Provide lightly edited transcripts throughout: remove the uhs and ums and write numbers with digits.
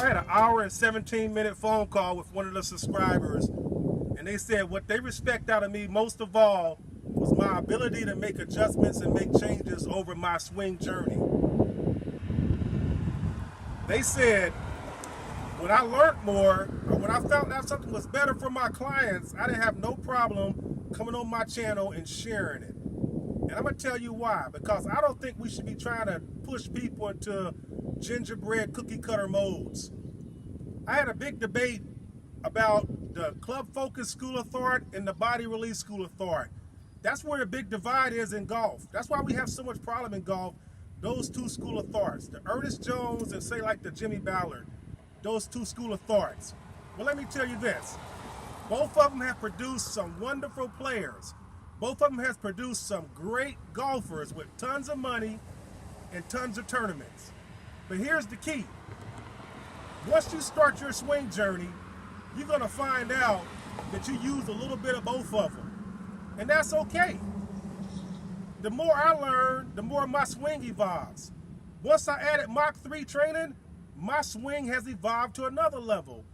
I had an hour and 17-minute phone call with one of the subscribers, and they said what they respect out of me most of all was my ability to make adjustments and make changes over my swing journey. They said when I learned more, or when I found out something was better for my clients, I didn't have no problem coming on my channel and sharing it. And I'm going to tell you why. Because I don't think we should be trying to push people into gingerbread cookie cutter molds. I had a big debate about the club focus school of thought and the body release school of thought. That's where the big divide is in golf. That's why we have so much problem in golf. Those two school of thoughts, the Ernest Jones and say like the Jimmy Ballard, those two school of thoughts. Well, let me tell you this. Both of them have produced some wonderful players. Both of them has produced some great golfers with tons of money and tons of tournaments. But here's the key. Once you start your swing journey, you're gonna find out that you use a little bit of both of them. And that's okay. The more I learn, the more my swing evolves. Once I added Mach 3 training, my swing has evolved to another level.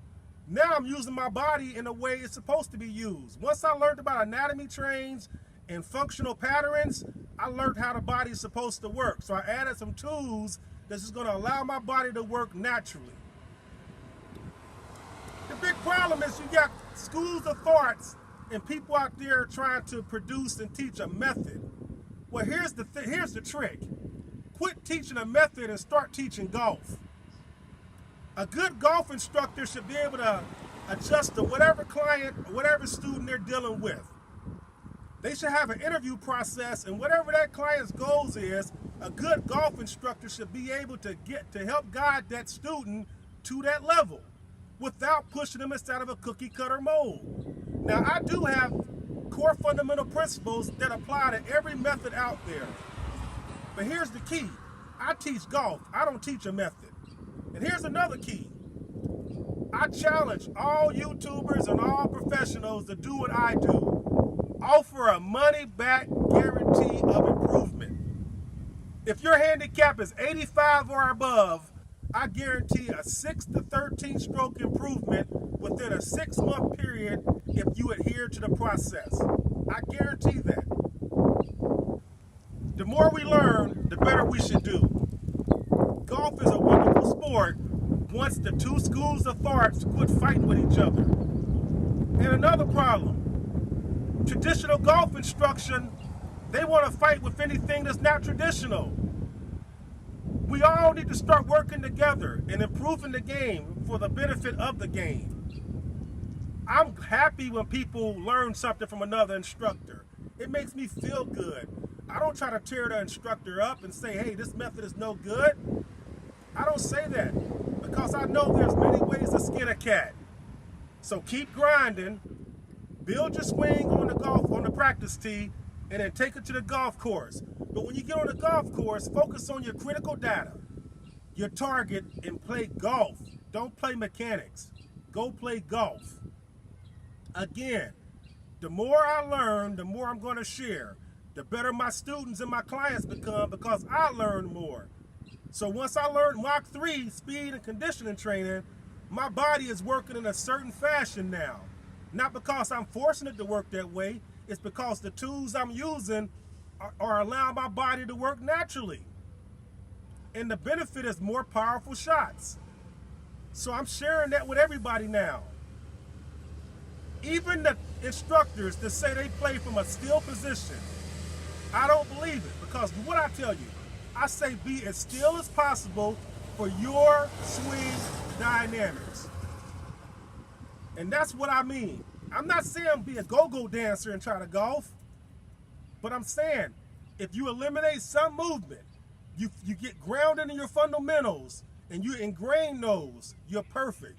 Now I'm using my body in a way it's supposed to be used. Once I learned about anatomy trains and functional patterns, I learned how the body's supposed to work. So I added some tools that's just gonna allow my body to work naturally. The big problem is you got schools of thoughts and people out there trying to produce and teach a method. Well, here's the trick. Quit teaching a method and start teaching golf. A good golf instructor should be able to adjust to whatever client or whatever student they're dealing with. They should have an interview process, and whatever that client's goals is, a good golf instructor should be able to help guide that student to that level without pushing them inside of a cookie cutter mold. Now, I do have core fundamental principles that apply to every method out there. But here's the key. I teach golf. I don't teach a method. And here's another key. I challenge all YouTubers and all professionals to do what I do. Offer a money-back guarantee of improvement. If your handicap is 85 or above, I guarantee a 6 to 13 stroke improvement within a 6-month period if you adhere to the process. I guarantee that. The more we learn, the better we should do. Golf is a wonderful sport once the two schools of thoughts quit fighting with each other. And another problem, traditional golf instruction, they want to fight with anything that's not traditional. We all need to start working together and improving the game for the benefit of the game. I'm happy when people learn something from another instructor. It makes me feel good. I don't try to tear the instructor up and say, hey, this method is no good. I don't say that because I know there's many ways to skin a cat. So keep grinding, build your swing on the practice tee, and then take it to the golf course. But when you get on the golf course, focus on your critical data, your target, and play golf. Don't play mechanics. Go play golf. Again, the more I learn, the more I'm going to share. The better my students and my clients become because I learn more. So once I learned Mach 3 speed and conditioning training, my body is working in a certain fashion now. Not because I'm forcing it to work that way, it's because the tools I'm using are allowing my body to work naturally. And the benefit is more powerful shots. So I'm sharing that with everybody now. Even the instructors that say they play from a still position, I don't believe it because what I tell you, I say be as still as possible for your swing dynamics. And that's what I mean. I'm not saying be a go-go dancer and try to golf, but I'm saying if you eliminate some movement, you get grounded in your fundamentals and you ingrain those, you're perfect.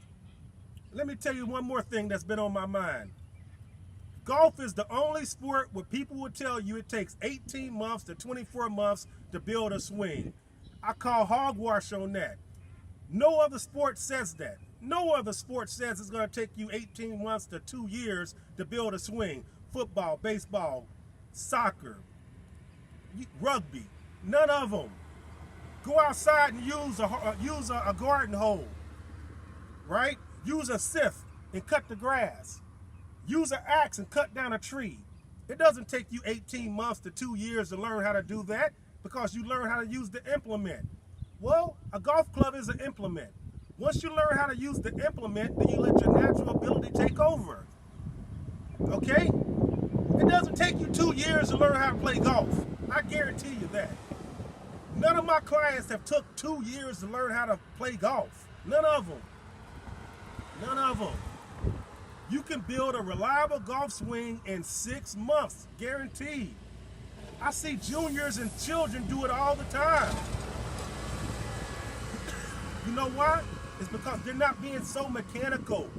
Let me tell you one more thing that's been on my mind. Golf is the only sport where people will tell you it takes 18 months to 24 months to build a swing. I call hogwash on that. No other sport says that. No other sport says it's going to take you 18 months to 2 years to build a swing. Football, baseball, soccer, rugby, none of them. Go outside and use a garden hose. right? Use a sift and cut the grass. Use an axe and cut down a tree. It doesn't take you 18 months to 2 years to learn how to do that because you learn how to use the implement. Well, a golf club is an implement. Once you learn how to use the implement, then you let your natural ability take over. Okay? It doesn't take you 2 years to learn how to play golf. I guarantee you that. None of my clients have took 2 years to learn how to play golf. None of them. None of them. You can build a reliable golf swing in 6 months, guaranteed. I see juniors and children do it all the time. You know why? It's because they're not being so mechanical.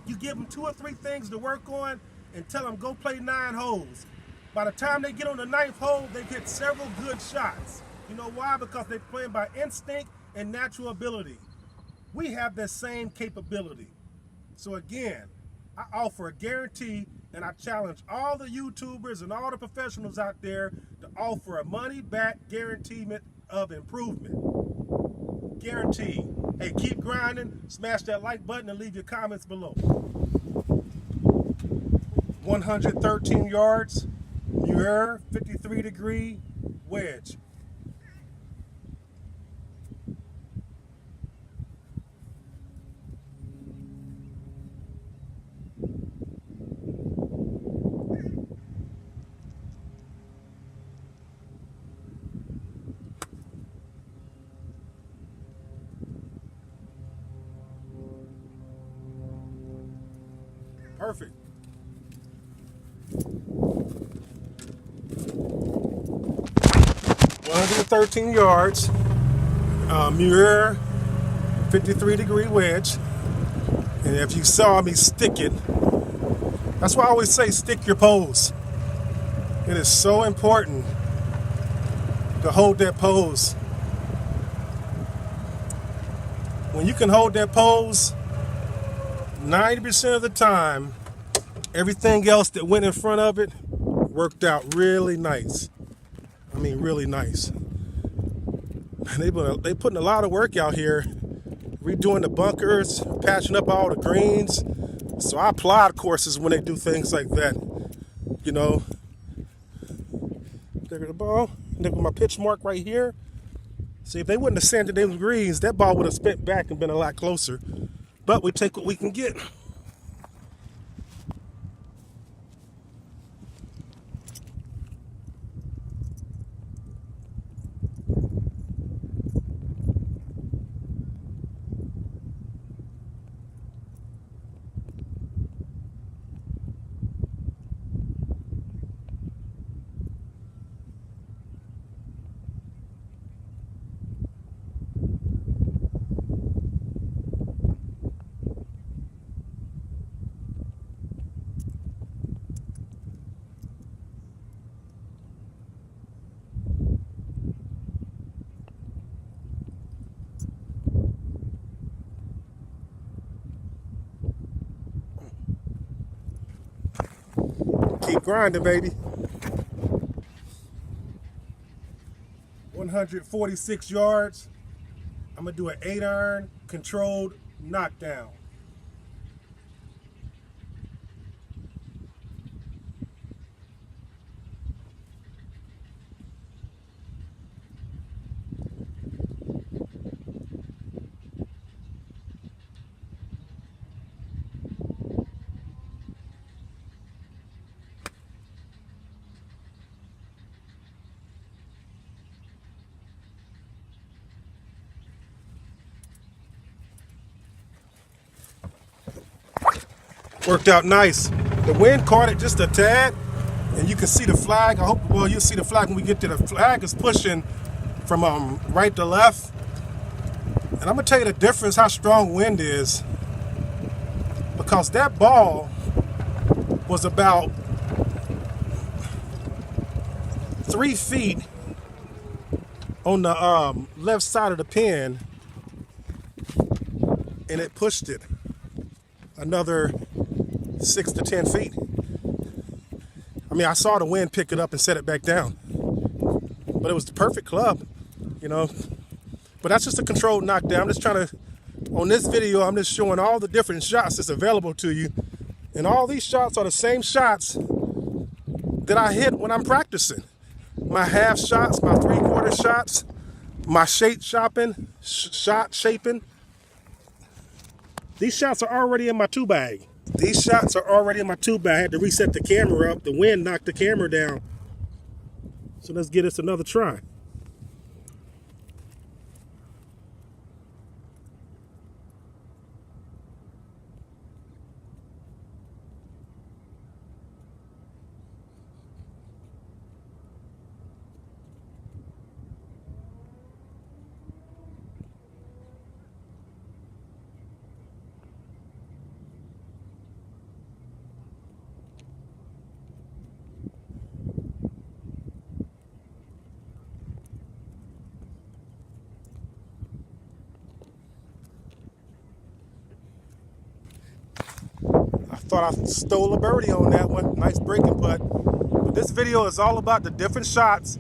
You give them 2 or 3 things to work on and tell them go play 9 holes. By the time they get on the 9th hole, they've hit several good shots. You know why? Because they're playing by instinct and natural ability. We have that same capability. So again, I offer a guarantee, and I challenge all the YouTubers and all the professionals out there to offer a money-back guarantee of improvement. Guaranteed. Hey, keep grinding, smash that like button, and leave your comments below. 113 yards, Muir 53-degree wedge. Perfect. 113 yards, Muir 53-degree wedge. And if you saw me stick it, that's why I always say stick your pose. It is so important to hold that pose. When you can hold that pose, 90% of the time, everything else that went in front of it worked out really nice. I mean, really nice. They putting a lot of work out here, redoing the bunkers, patching up all the greens. So I applaud courses when they do things like that. You know, there the ball. Look at my pitch mark right here. See, if they wouldn't have sanded them greens, that ball would have spent back and been a lot closer. But we take what we can get. Keep grinding, baby. 146 yards. I'm gonna do an 8-iron controlled knockdown. Worked out nice. The wind caught it just a tad, and you can see the flag. I hope, well, you'll see the flag when we get to the flag is pushing from right to left. And I'm gonna tell you the difference how strong wind is, because that ball was about 3 feet on the left side of the pin, and it pushed it another 6 to 10 feet. I mean, I saw the wind pick it up and set it back down, but it was the perfect club, you know. But that's just a controlled knockdown. I'm just trying to On this video, I'm just showing all the different shots that's available to you. And all these shots are the same shots that I hit when I'm practicing. My half shots, my 3/4 shots, my shot shaping. These shots are already in my tool bag. These shots are already in my tool bag. I had to reset the camera up. The wind knocked the camera down. So let's give this another try. Thought I stole a birdie on that one. Nice breaking putt. But this video is all about the different shots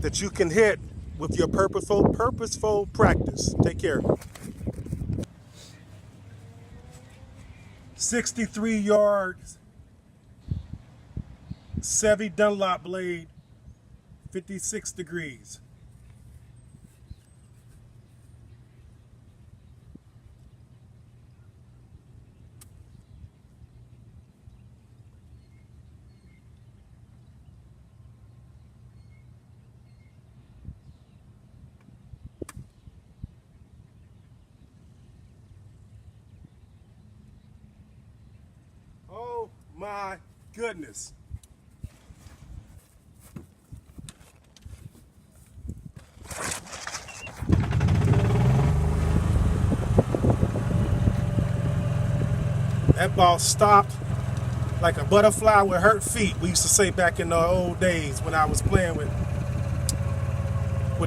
that you can hit with your purposeful practice. Take care. 63 yards, Chevy Dunlop blade, 56 degrees. Oh my goodness. That ball stopped like a butterfly with hurt feet. We used to say back in the old days when I was playing with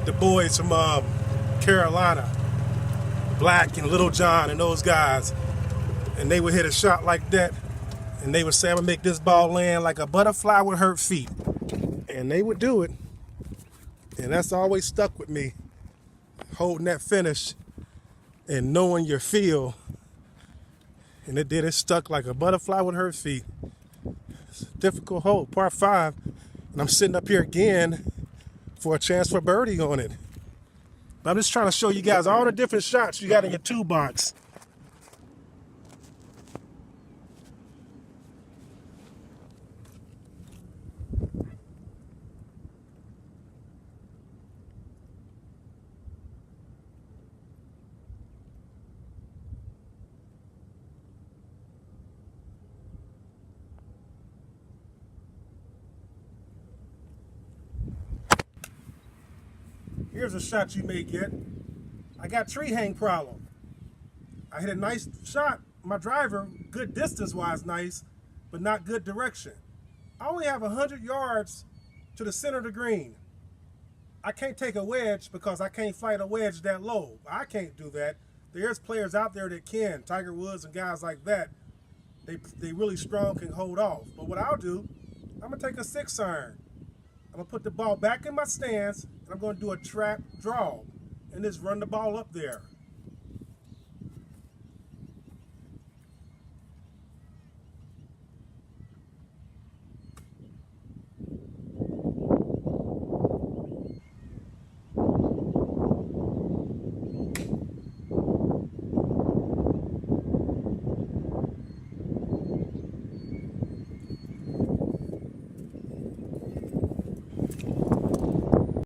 the boys from Carolina, Black and Little John and those guys. And they would hit a shot like that. And they would say, I'm gonna make this ball land like a butterfly with hurt feet. And they would do it. And that's always stuck with me. Holding that finish and knowing your feel. And it stuck like a butterfly with hurt feet. It's a difficult hole, par 5. And I'm sitting up here again for a chance for birdie on it. But I'm just trying to show you guys all the different shots you got in your toolbox. Here's a shot you may get. I got tree hang problem. I hit a nice shot. My driver, good distance-wise nice, but not good direction. I only have 100 yards to the center of the green. I can't take a wedge because I can't fight a wedge that low. I can't do that. There's players out there that can. Tiger Woods and guys like that. They really strong, can hold off. But what I'll do, I'm going to take a 6-iron. I'm going to put the ball back in my stance, and I'm going to do a trap draw and just run the ball up there.